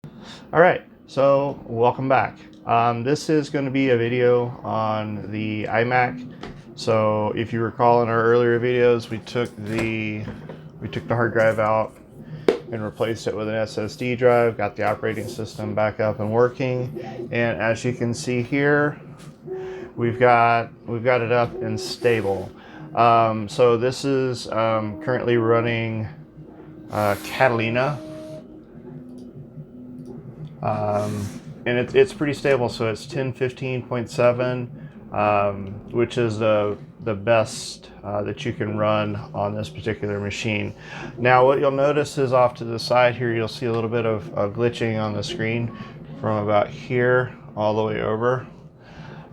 All right, so welcome back. This is going to be a video on the iMac. So if you recall in our earlier videos, we took the hard drive out and replaced it with an SSD drive, got the operating system back up and working. And as you can see here, we've got it up and stable. So this is currently running Catalina. And it's pretty stable, so it's 10.15.7, which is the best that you can run on this particular machine. Now what you'll notice is off to the side here, you'll see a little bit of glitching on the screen from about here all the way over.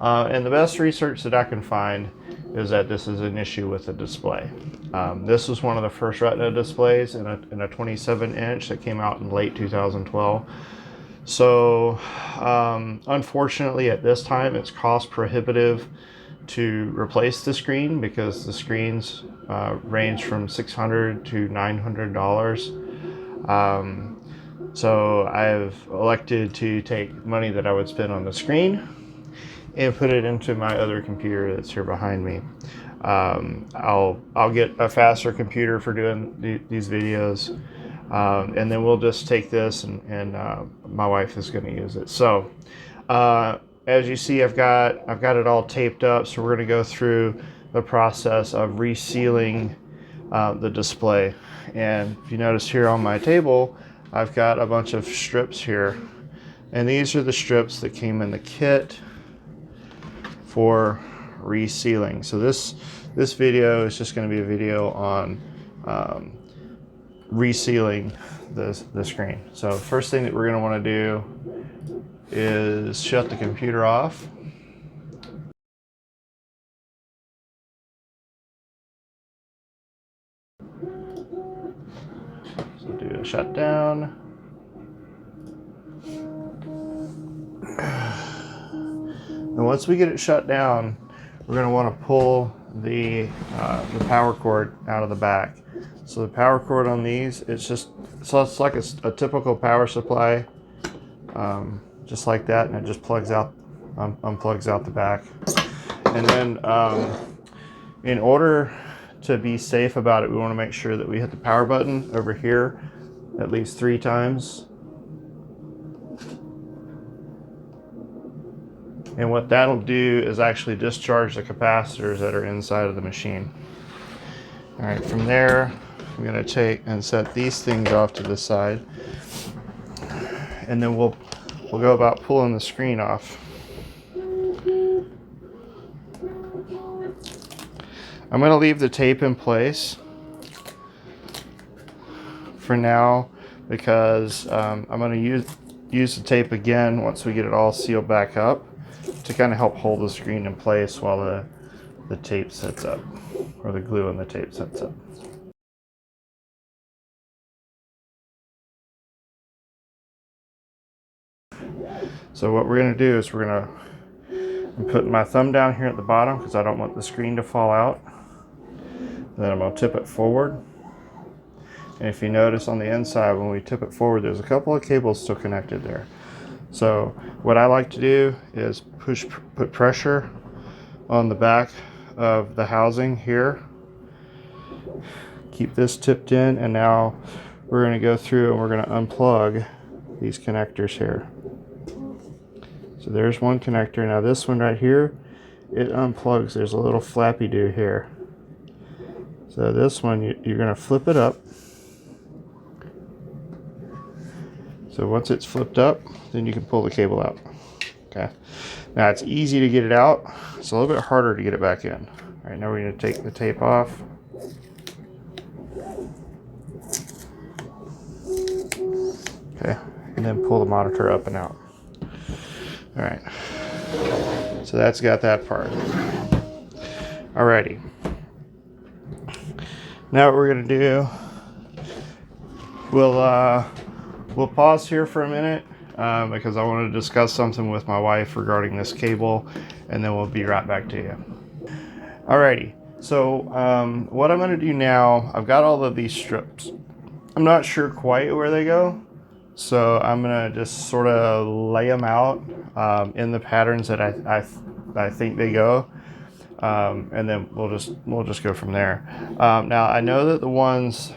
And the best research that I can find is that this is an issue with the display. This was one of the first Retina displays in a 27-inch that came out in late 2012. So unfortunately at this time it's cost prohibitive to replace the screen because the screens range from $600 to $900. So I've elected to take money that I would spend on the screen and put it into my other computer that's here behind me. I'll get a faster computer for doing these videos. And then we'll just take this and my wife is going to use it. So as you see, I've got it all taped up. So we're going to go through the process of resealing the display. And if you notice here on my table, I've got a bunch of strips here. And these are the strips that came in the kit for resealing. So this video is just going to be a video on resealing the screen. So first thing that we're going to want to do is shut the computer off. So do a shutdown. And once we get it shut down, we're going to want to pull the power cord out of the back. So the power cord on these, it's like a typical power supply, just like that, and it just plugs out, unplugs out the back. And then in order to be safe about it, we want to make sure that we hit the power button over here at least 3 times. And what that'll do is actually discharge the capacitors that are inside of the machine. All right, from there, I'm going to take and set these things off to the side, and then we'll go about pulling the screen off. I'm going to leave the tape in place for now because I'm going to use the tape again once we get it all sealed back up to kind of help hold the screen in place while the tape sets up, or the glue on the tape sets up. So what we're going to do is I'm putting my thumb down here at the bottom because I don't want the screen to fall out. Then I'm going to tip it forward. And if you notice on the inside, when we tip it forward, there's a couple of cables still connected there. So what I like to do is put pressure on the back of the housing here. Keep this tipped in, and now we're going to go through and we're going to unplug these connectors here. So there's one connector. Now this one right here, it unplugs. There's a little flappy do here. So this one, you're going to flip it up. So once it's flipped up, then you can pull the cable out. Okay. Now it's easy to get it out. It's a little bit harder to get it back in. All right, now we're going to take the tape off. Okay, and then pull the monitor up and out. All right, so that's got that part. Alrighty. Now what we're going to do, we'll pause here for a minute because I want to discuss something with my wife regarding this cable, and then we'll be right back to you. Alrighty, so what I'm going to do now, I've got all of these strips. I'm not sure quite where they go, So I'm gonna just sort of lay them out in the patterns that I think they go, and then we'll just go from there. Now I know that the ones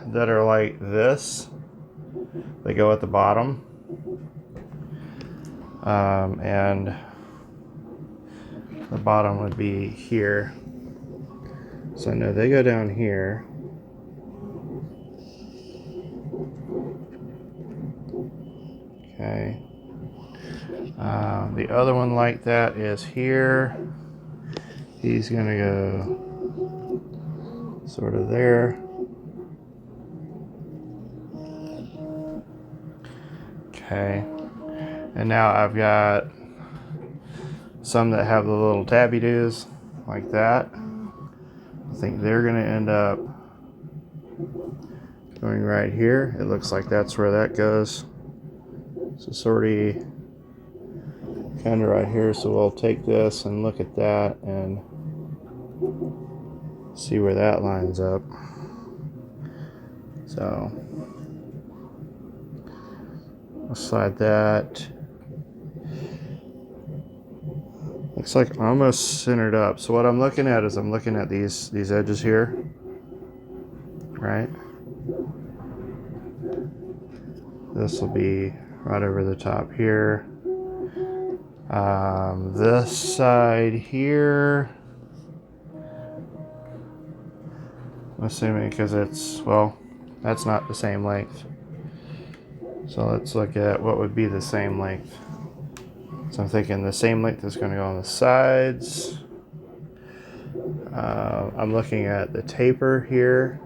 that are like this, they go at the bottom, and the bottom would be here. So I know they go down here. Okay. The other one like that is here. He's gonna go sort of there. Okay. And now I've got some that have the little tabby doos like that. I think they're gonna end up going right here. It looks like that's where that goes. So sort of kind of right here. So we'll take this and look at that and see where that lines up. So I'll slide that. Looks like almost centered up. So what I'm looking at is I'm looking at these edges here, right? This will be right over the top here. This side here, I'm assuming because it's, well, that's not the same length. So let's look at what would be the same length. So I'm thinking the same length is going to go on the sides. I'm looking at the taper here.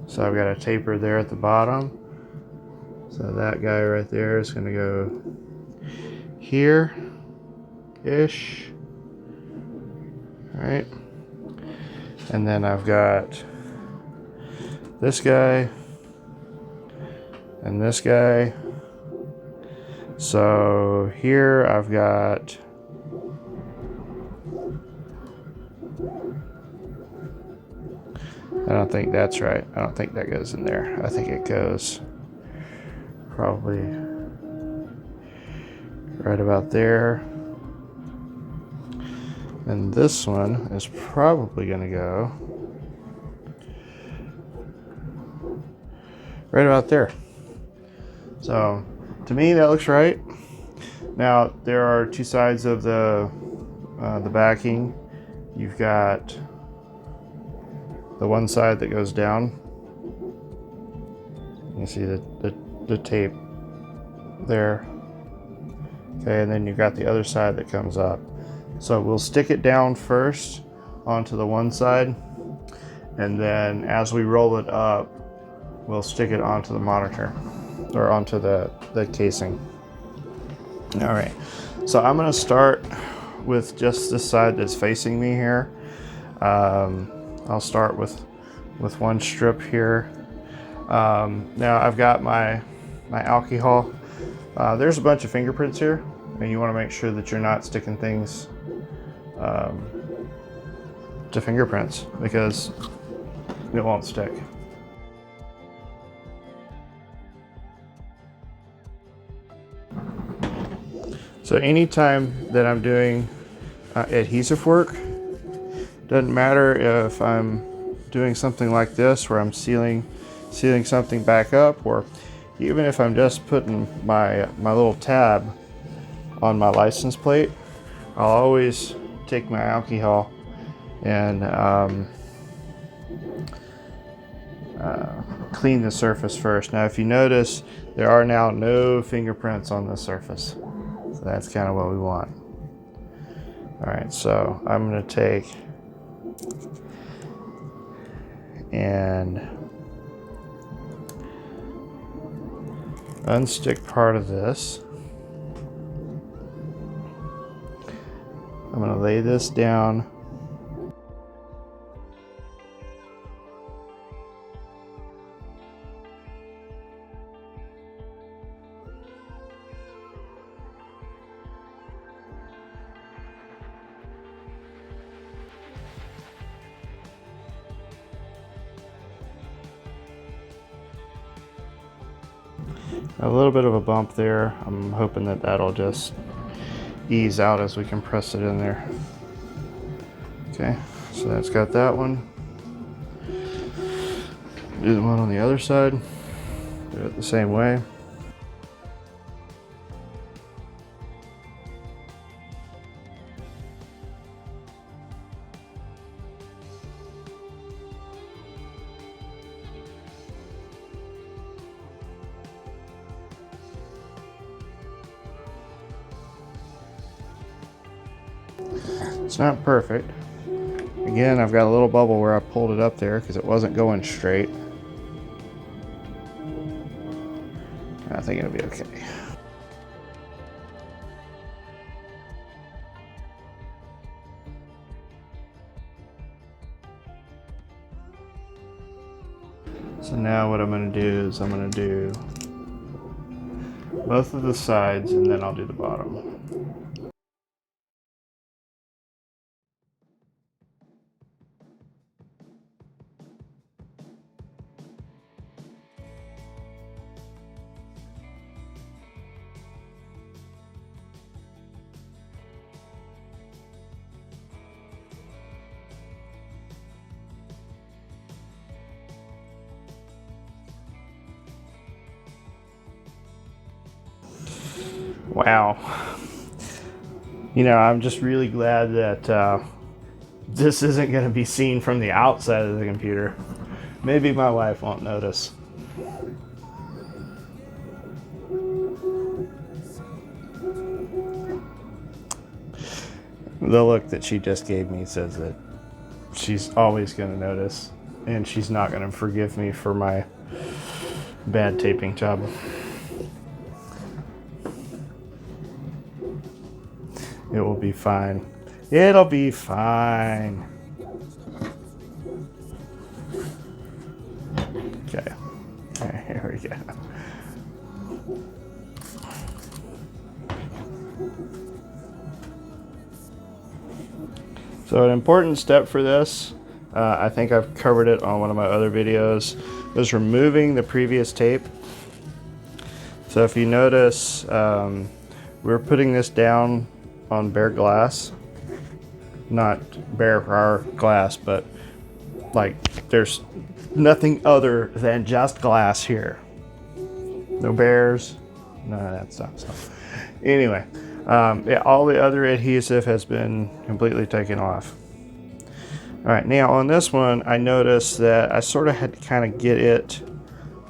So I've got a taper there at the bottom. So that guy right there is going to go here-ish. All right. And then I've got this guy and this guy. So here I've got I don't think that's right. I don't think that goes in there. I think it goes probably right about there. And this one is probably going to go right about there. So to me that looks right. Now there are two sides of the backing. You've got the one side that goes down. You see the tape there. Okay, and then you've got the other side that comes up. So we'll stick it down first onto the one side, and then as we roll it up, we'll stick it onto the monitor or onto the casing. All right, so I'm gonna start with just this side that's facing me here. I'll start with one strip here. Now I've got my alcohol. There's a bunch of fingerprints here, and you want to make sure that you're not sticking things to fingerprints because it won't stick. So anytime that I'm doing adhesive work, doesn't matter if I'm doing something like this where I'm sealing something back up, or even if I'm just putting my little tab on my license plate, I'll always take my alcohol and clean the surface first. Now if you notice, there are now no fingerprints on the surface. So that's kind of what we want. All right, so I'm going to take and unstick part of this. I'm going to lay this down. A little bit of a bump there. I'm hoping that that'll just ease out as we compress it in there. Okay, so that's got that one. Do the one on the other side. Do it the same way. It's not perfect. Again, I've got a little bubble where I pulled it up there because it wasn't going straight. I think it'll be okay. So now what I'm going to do is I'm going to do both of the sides and then I'll do the bottom. Wow. You know, I'm just really glad that this isn't going to be seen from the outside of the computer. Maybe my wife won't notice. The look that she just gave me says that she's always going to notice, and she's not going to forgive me for my bad taping job. It will be fine. It'll be fine. Okay. Okay, here we go. So an important step for this, I think I've covered it on one of my other videos, was removing the previous tape. So if you notice, we're putting this down on bare glass, not bare our glass, but like there's nothing other than just glass here. No bears, none of that stuff. So anyway, yeah, all the other adhesive has been completely taken off. All right, now on this one, I noticed that I sort of had to kind of get it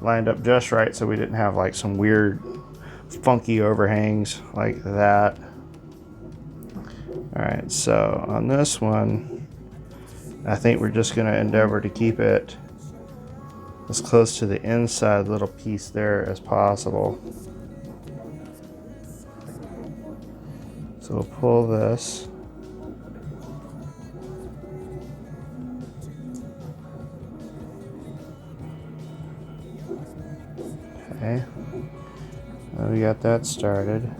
lined up just right so we didn't have like some weird funky overhangs like that. All right, so on this one, I think we're just gonna endeavor to keep it as close to the inside little piece there as possible. So we'll pull this. Okay, we got that started.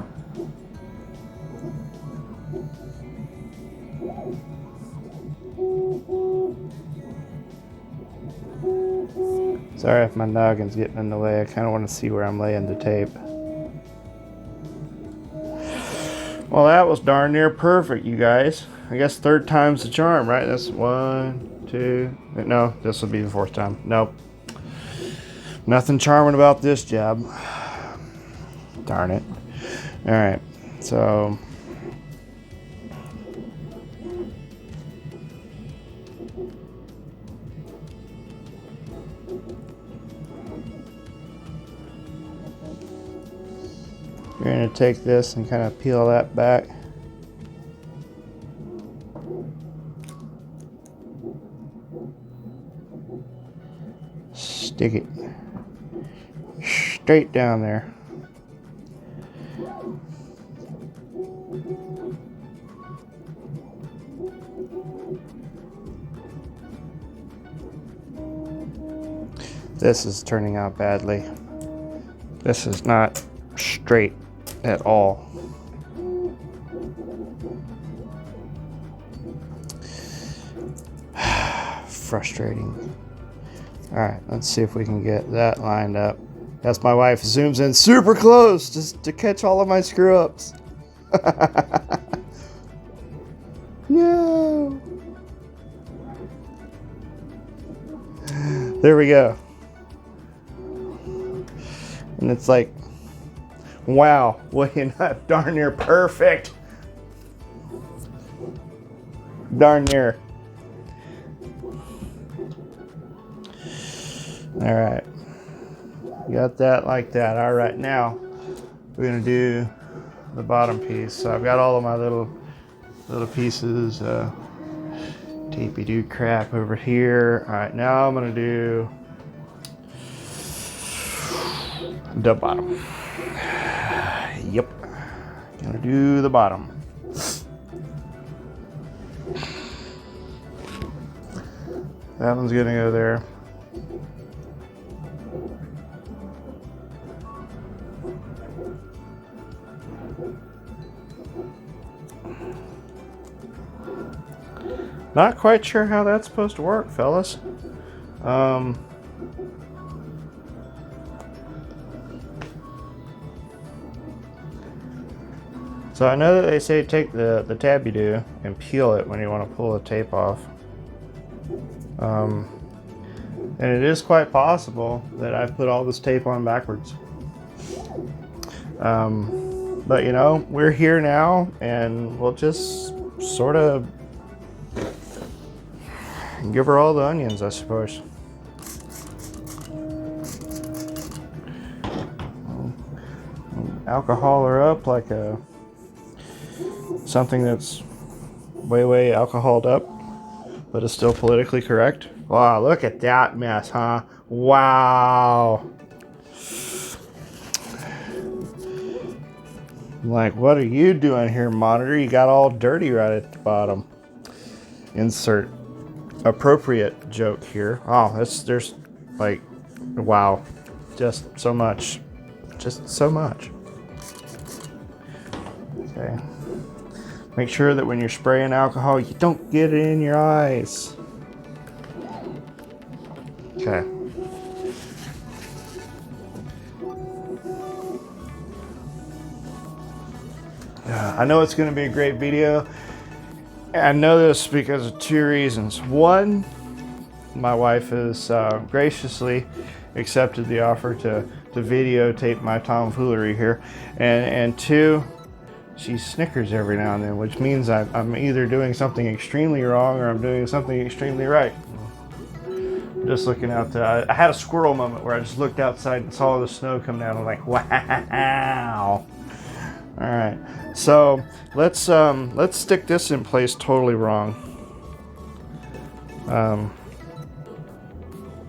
Sorry if my noggin's getting in the way. I kind of want to see where I'm laying the tape. Well, that was darn near perfect, you guys. I guess third time's the charm, right? That's 1, 2, no, this will be the fourth time. Nope. Nothing charming about this job. Darn it. All right, so you're going to take this and kind of peel that back. Stick it straight down there. This is turning out badly. This is not straight at all. Frustrating. All right, let's see if we can get that lined up. As my wife zooms in super close just to catch all of my screw ups. No. There we go. And it's like, wow, well, you know, darn near perfect. Darn near. All right. Got that like that. All right, now we're gonna do the bottom piece. So I've got all of my little pieces, tapey do crap over here. All right, now I'm gonna do the bottom. Yep, gonna do the bottom. That one's gonna go there. Not quite sure how that's supposed to work, fellas. So I know that they say take the tab you do and peel it when you want to pull the tape off. And it is quite possible that I've put all this tape on backwards. But you know, we're here now and we'll just sort of give her all the onions, I suppose. Alcohol her up like something that's way alcoholed up, but is still politically correct. Wow, look at that mess, huh? Wow. I'm like, what are you doing here, monitor? You got all dirty right at the bottom. Insert appropriate joke here. Oh, there's like, wow, just so much. Okay. Make sure that when you're spraying alcohol, you don't get it in your eyes. Okay. I know it's going to be a great video. I know this because of two reasons. One, my wife has graciously accepted the offer to videotape my tomfoolery here, and two, she snickers every now and then, which means I'm either doing something extremely wrong or I'm doing something extremely right. Just looking out, I had a squirrel moment where I just looked outside and saw the snow come down. I'm like, wow. All right, so let's stick this in place totally wrong,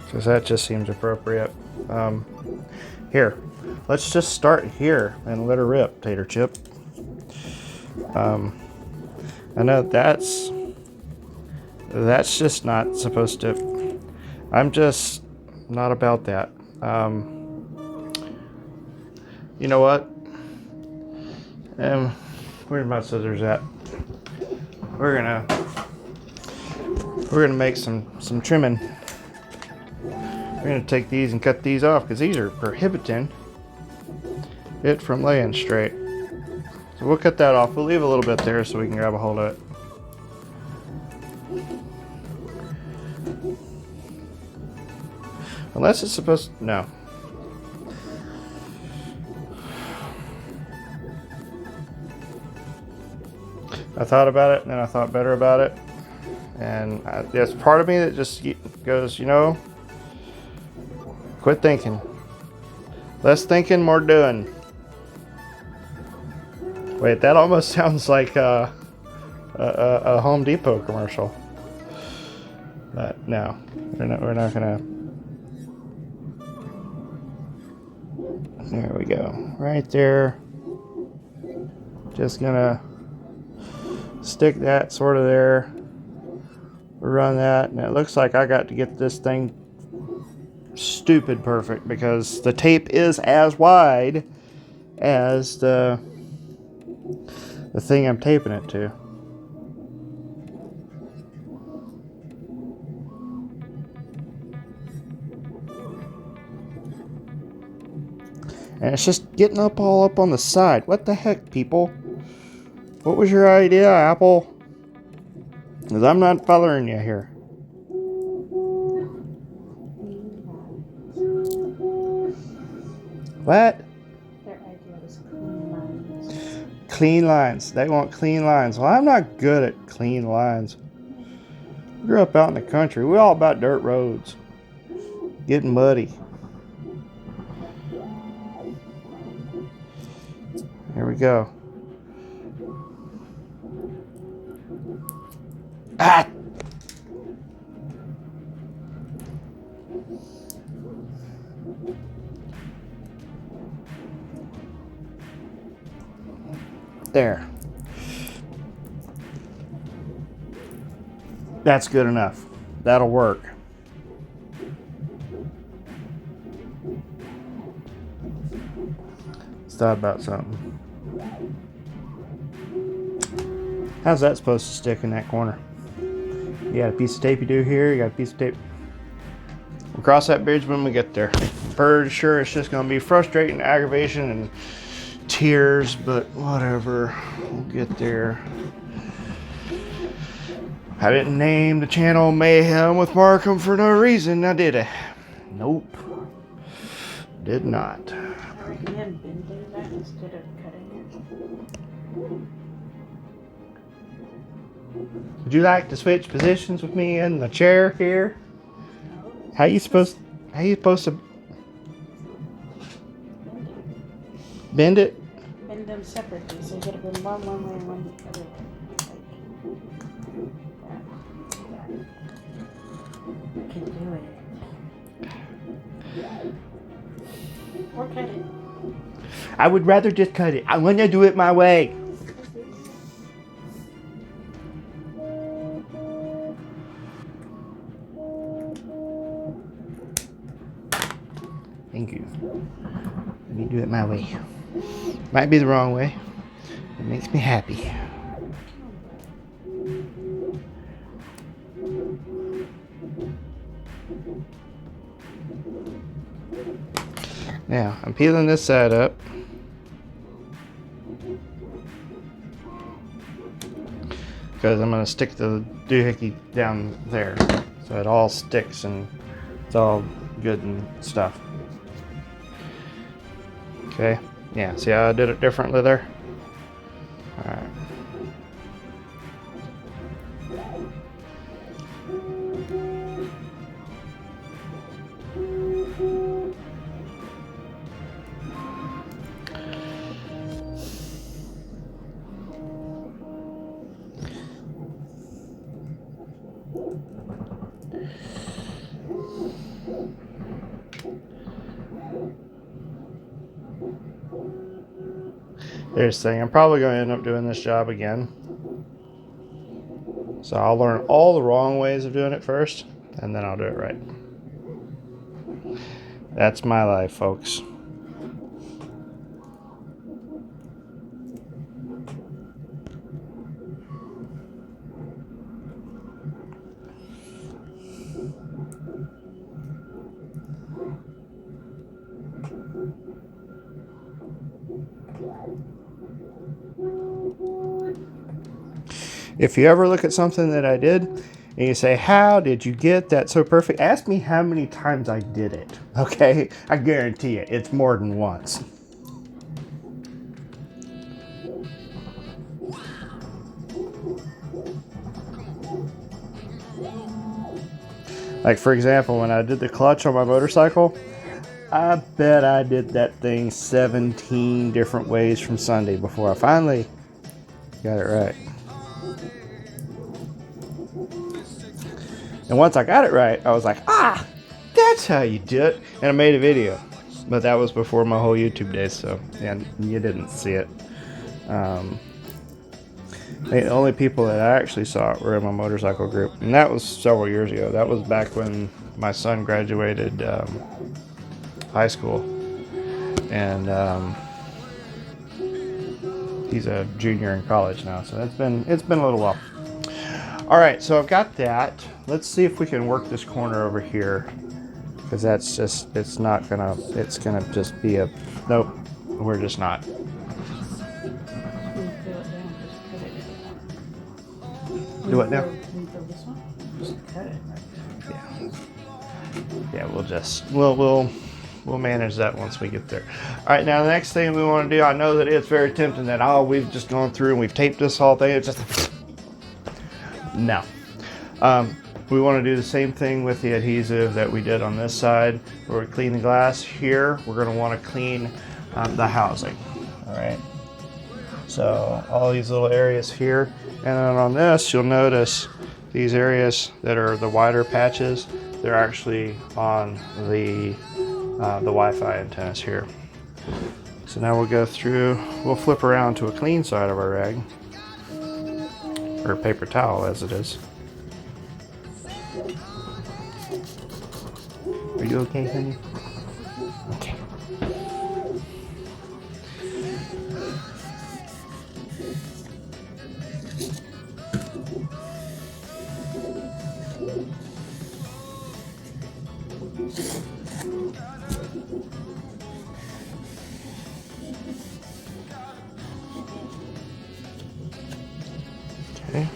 because that just seems appropriate. Here, let's just start here and let her rip, Tater Chip. I know that's just not supposed to. I'm just not about that. You know what? Where's my scissors at? We're gonna make some trimming. We're gonna take these and cut these off because these are prohibiting it from laying straight. So we'll cut that off. We'll leave a little bit there so we can grab a hold of it. Unless it's supposed to, no. I thought about it and then I thought better about it. And there's part of me that just goes, you know, quit thinking. Less thinking, more doing. Wait, that almost sounds like a Home Depot commercial. But no, we're not gonna. There we go, right there. Just gonna stick that sort of there. Run that, and it looks like I got to get this thing stupid perfect because the tape is as wide as the thing I'm taping it to. And it's just getting up all up on the side. What the heck, people? What was your idea, Apple? Because I'm not following you here. What? Their idea was clean lines. Clean lines. They want clean lines. Well, I'm not good at clean lines. I grew up out in the country. We're all about dirt roads. Getting muddy. Here we go. Ah! There. That's good enough. That'll work. Let's thought about something. How's that supposed to stick in that corner? You got a piece of tape you do here, you got a piece of tape. We'll cross that bridge when we get there. For sure it's just gonna be frustrating, aggravation, and tears, but whatever. We'll get there. I didn't name the channel Mayhem with Markham for no reason, now did I? Nope. Did not. Recommend bending that instead of cutting it. Would you like to switch positions with me in the chair here? How you supposed to bend it? Bend them separately, so you gotta bend one way and one the other way. Like that. You can do it. Or cut it. I would rather just cut it. I want to do it my way. Thank you. Let me do it my way. Might be the wrong way. It makes me happy. Now, I'm peeling this side up. Because I'm going to stick the doohickey down there. So it all sticks and it's all good and stuff. Okay. Yeah, see how I did it differently there? Alright. Here's the thing, I'm probably going to end up doing this job again. So I'll learn all the wrong ways of doing it first, and then I'll do it right. That's my life, folks. If you ever look at something that I did and you say, how did you get that so perfect? Ask me how many times I did it, okay? I guarantee you, it's more than once. Like, for example, when I did the clutch on my motorcycle, I bet I did that thing 17 different ways from Sunday before I finally got it right. And once I got it right, I was like, ah, that's how you do it. And I made a video. But that was before my whole YouTube days, so yeah, you didn't see it. The only people that I actually saw it were in my motorcycle group. And that was several years ago. That was back when my son graduated high school. And he's a junior in college now, so it's been a little while. All right, so I've got that. Let's see if we can work this corner over here because that's just, it's gonna just be a, nope, we're just not. You fill it down, just cut it. Do what now? Can you fill this one? Just cut it. Yeah, we'll manage that once we get there. All right, now the next thing we want to do, I know that it's very tempting that, oh, we've just gone through and we've taped this whole thing. It's just, no. We want to do the same thing with the adhesive that we did on this side, where we clean the glass. Here, we're going to want to clean the housing. All right. So all these little areas here, and then on this, you'll notice these areas that are the wider patches. They're actually on the Wi-Fi antennas here. So now we'll go through. We'll flip around to a clean side of our rag, or paper towel, as it is. Are you okay, honey? Okay. Okay.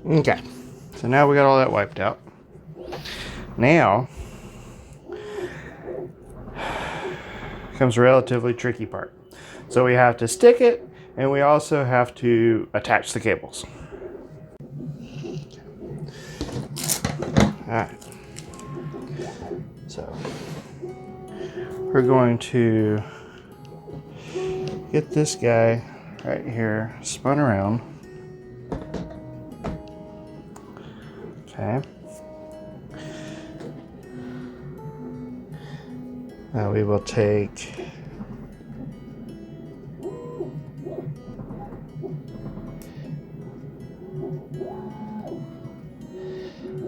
Okay, so now we got all that wiped out. Now comes a relatively tricky part. So we have to stick it, and we also have to attach the cables. All right. So we're going to get this guy right here spun around. Okay. Now we will take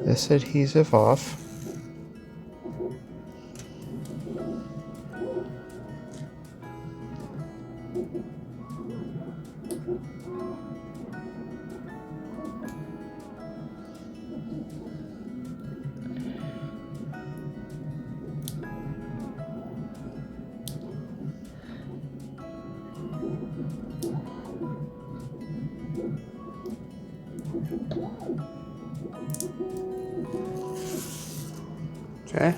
this adhesive off. Okay.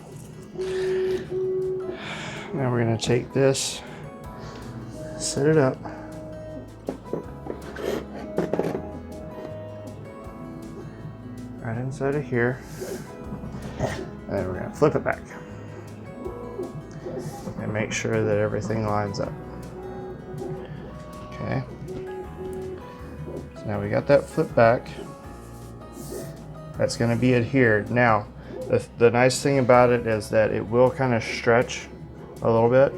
Now we're going to take this, set it up. Right inside of here. And then we're going to flip it back. And make sure that everything lines up. Okay. So now we got that flipped back. That's going to be adhered. Now, the nice thing about it is that it will kind of stretch a little bit.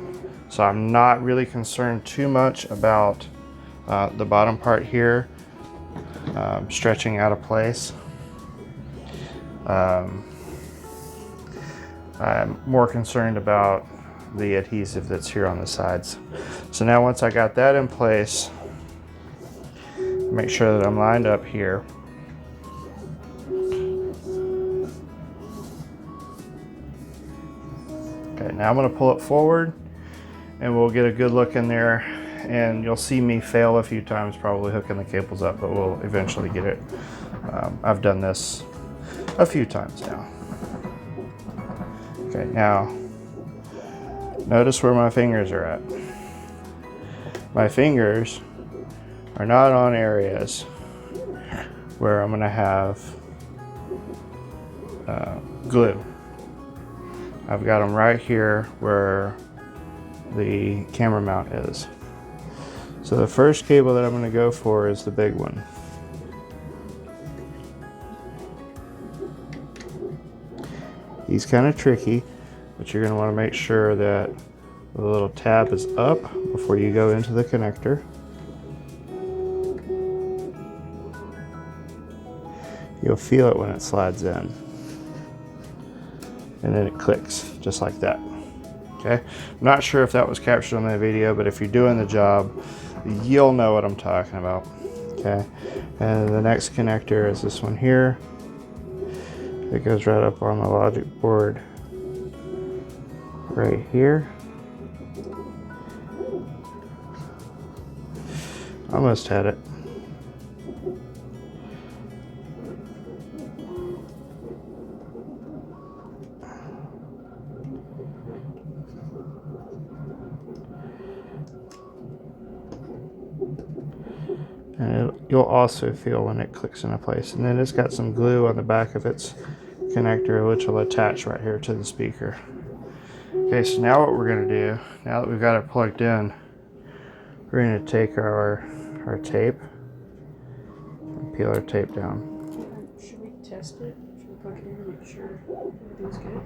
So I'm not really concerned too much about the bottom part here stretching out of place. I'm more concerned about the adhesive that's here on the sides. So now once I got that in place, make sure that I'm lined up here. Okay, now I'm going to pull it forward and we'll get a good look in there, and you'll see me fail a few times probably hooking the cables up, but we'll eventually get it. I've done this a few times now. Okay, now notice where my fingers are at. My fingers are not on areas where I'm going to have glue. I've got them right here where the camera mount is. So the first cable that I'm going to go for is the big one. He's kind of tricky, but you're going to want to make sure that The little tab is up before you go into the connector. You'll feel it when it slides in. And then it clicks just like that. Okay, I'm not sure if that was captured on that video, but if you're doing the job, you'll know what I'm talking about. Okay, and the next connector is this one here. It goes right up on the logic board right here. Almost had it. And you'll also feel when it clicks into place. And then it's got some glue on the back of its connector, which will attach right here to the speaker. Okay, so now what we're going to do, now that we've got it plugged in, we're going to take our tape and peel our tape down. Should we test it? Should we plug it in and make sure everything's good?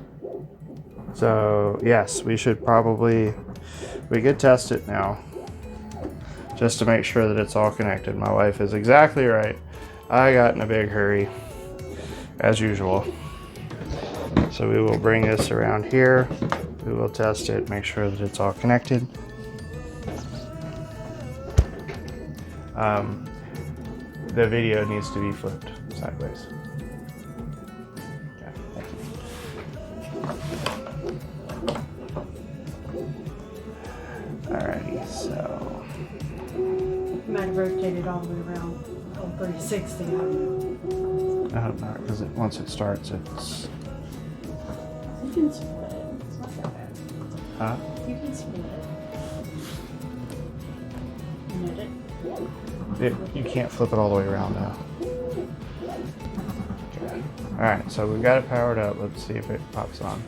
So yes, we could test it now, just to make sure that it's all connected. My wife is exactly right. I got in a big hurry, as usual. So we will bring this around here. We will test it, make sure that it's all connected. The video needs to be flipped sideways. Okay, thank you. Alrighty, so. Might have rotated all the way around. Oh, 360. I don't know. I hope not, because once it starts, it's. You can split it. It's not that bad. Huh? You can split it. Knit it. You can't flip it all the way around now. Okay. Alright, so we've got it powered up. Let's see if it pops on.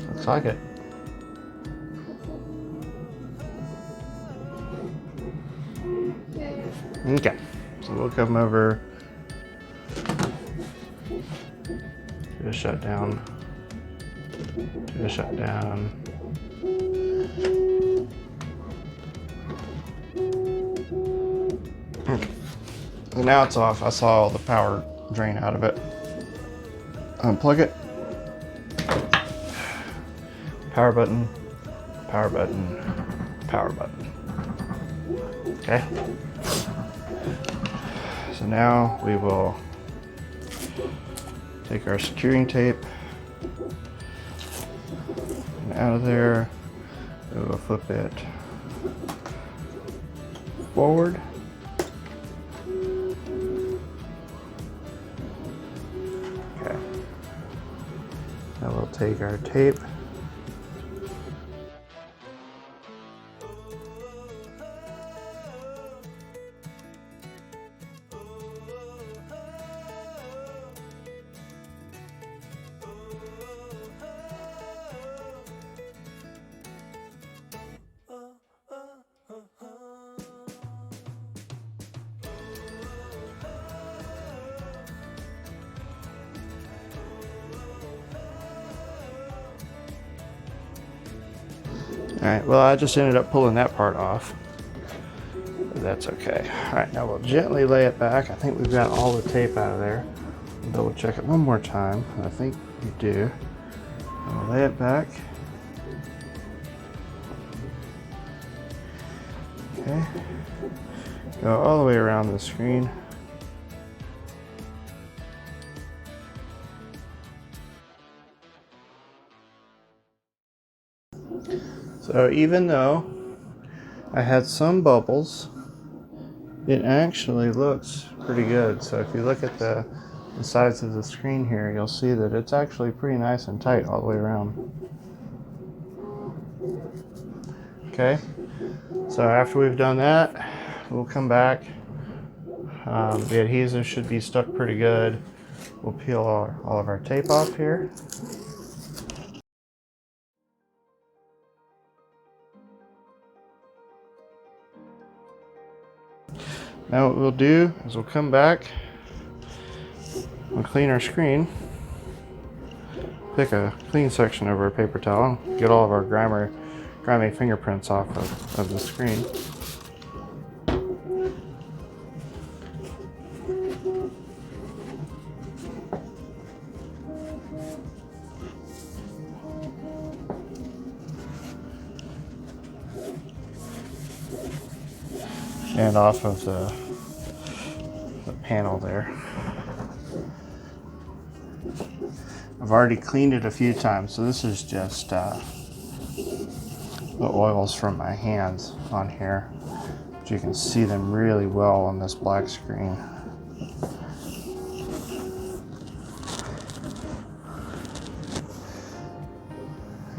Looks like it. Okay, so we'll come over to the shutdown. To the shutdown. Okay. So now it's off. I saw all the power drain out of it. Unplug it. Power button, power button, power button. Okay. So now we will take our securing tape and out of there. We will flip it forward. Okay. Now we'll take our tape. Alright, well I just ended up pulling that part off. But that's okay. Alright, now we'll gently lay it back. I think we've got all the tape out of there. We'll double check it one more time. I think we do. And we'll lay it back. Okay. Go all the way around the screen. So even though I had some bubbles, it actually looks pretty good. So if you look at the sides of the screen here, you'll see that it's actually pretty nice and tight all the way around. Okay, so after we've done that, we'll come back. The adhesive should be stuck pretty good. We'll peel all of our tape off here. Now what we'll do is we'll come back, we'll clean our screen, pick a clean section of our paper towel, get all of our grimy fingerprints off of the screen. And off of the panel there. I've already cleaned it a few times, so this is just the oils from my hands on here. But you can see them really well on this black screen.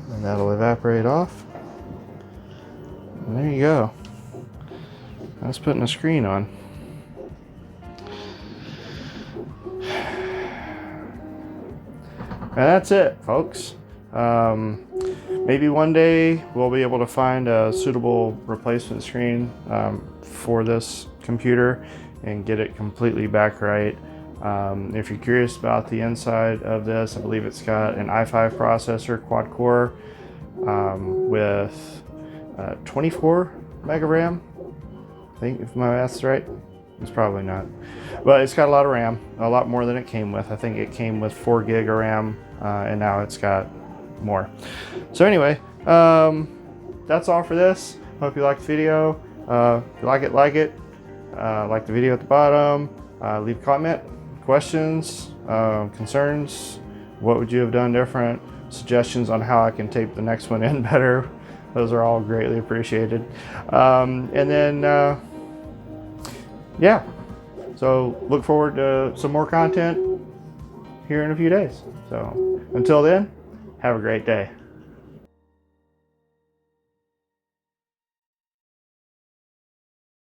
And that'll evaporate off. And there you go. That's putting a screen on. And that's it, folks. Maybe one day we'll be able to find a suitable replacement screen for this computer and get it completely back right. If you're curious about the inside of this, I believe it's got an i5 processor, quad core, with 24 meg of RAM. I think, if my math's right. It's probably not, but it's got a lot of RAM, a lot more than it came with. I think it came with 4 gig of RAM, and now it's got more. So anyway, that's all for this. Hope you liked the video. If you like it, like the video at the bottom. Leave a comment, questions, concerns. What would you have done different? Suggestions on how I can tape the next one in better. Those are all greatly appreciated. And then yeah, so look forward to some more content here in a few days. So until then, have a great day.